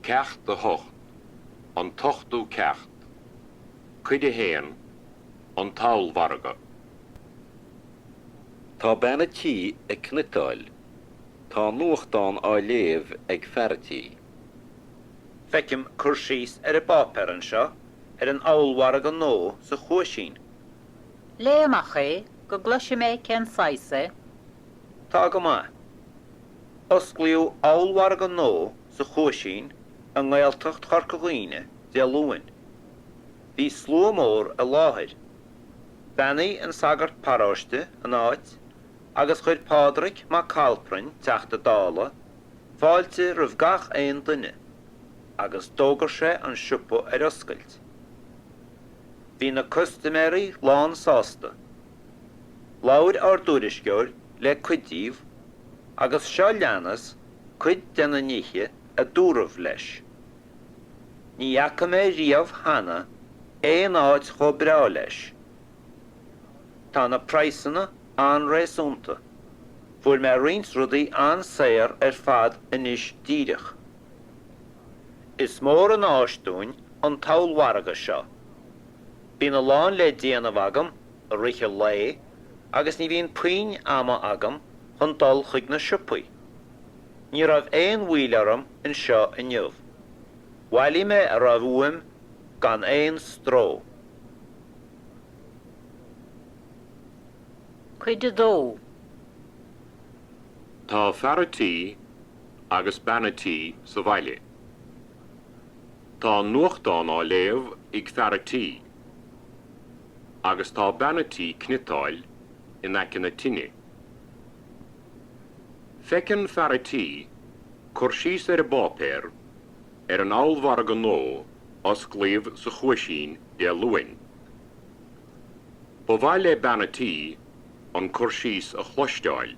cecht de hocht, an tochtú cecht, cuide héan, an taulvarga. Tá benna tí ag cnitáil, tá nuachtán á léamh ag fearrtí. Fecim cursís y báper an seo, an aulwarag an nó sa chuasín. Le amach é go gluise mé cen saise, Tá go má. Oscliú aulwarag an nó sa chuasín an ngailtocht charcaghoine de lúin. Bhí slú mór a láthir. Benny an sagart paráiste an áit, agus chuir pádraig má calprain teachta dála, fáilte rih gach éon duine, agus dógar sé an siúpa ar oscailt. Bhí na customéirí lán sásta. Láir ar dúrisceoir le cuidíomh, agus seo leanas cuid denna níthe a dúramh leis. Ní aice mé riamh hana éon áit cho brá leis. Tá na praisana an réasúnta, fuair mé rins rudaí an saoir ar fad inis díreach. Is mór an áistúin an taulwarga seo. Bhí na lán le déanamh agam, a rithe lé, agus ní bhíon puin ama agam chun dul chuig na siúpaí. Ní raibh éon mhuilearm in seo inniuh. Bhailí mé a raibh uaim gan éon stró. cuide dó, Tá fearrtí agus banatí sa bhaile. Tá nuachtán á léamh ag fearrtí, agus tá banatí cnitáil in aice na tine. Fecin fearrtí cursís ar bápéir ar an aulvarga nó osclaomh sa chuasín de luin. Ba bhaile banatí an cursís a chluisteáil.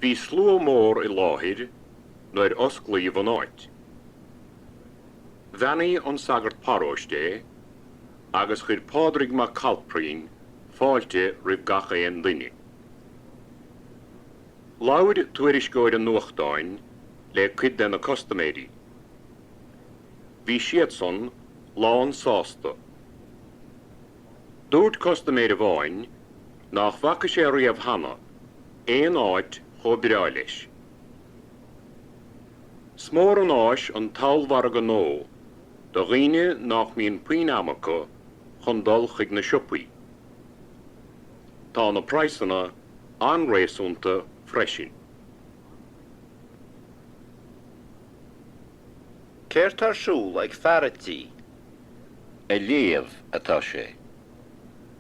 Bhí slú mór i láthir nuair osclaomh an áit. Bheannaí an sagart paráiste, agus chuir pádraig má calpraín fáilte rih gach éon duine. Láir tuairiscóir an nuachtáin le cuid den na customéirí. Bhí siad son lán sásta. Dúirt customéirí bháin nach bhaca sé riamh hana éon áit cho brá leis. Smór an áis an taulvarga nó, do dhaoine nach míon puin amacha chun dul chuig na siúpaí. Tá na praisana an réasúnta freisin. Céir tarsúil ag fearrtí, A léamh atá sé.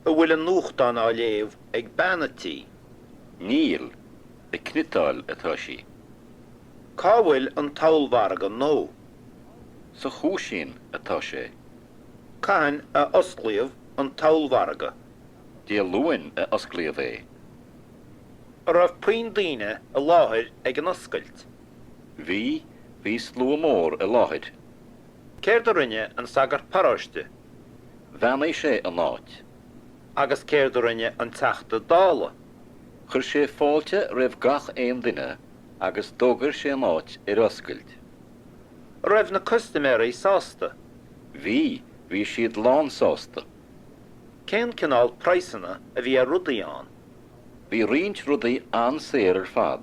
a bhfuil an nuachtán á léamh ag banatí. Níl ag cnitáil atá sí. Cá bhfuil an taulwarga nó. Sa chúisín atá sé. Cain a osclaomh an taulwarga. Dé luin a osclaomh é. A raibh puin daoine a láthir ag an oscailt. Bhí slú mór a láthir. Céir do rinne an sagart paráiste, Bheannaí sé an áit. agus céir do rinne an teachta dála. Chur sé fáilte raibh gach éon duine agus dógar sé an áit ar oscailt. A raibh na customéirí sásta. Bhí siad lán sásta. Cén cinál praisana a bhí a rudaí an. Bhí rint rudaí an séir ar fad.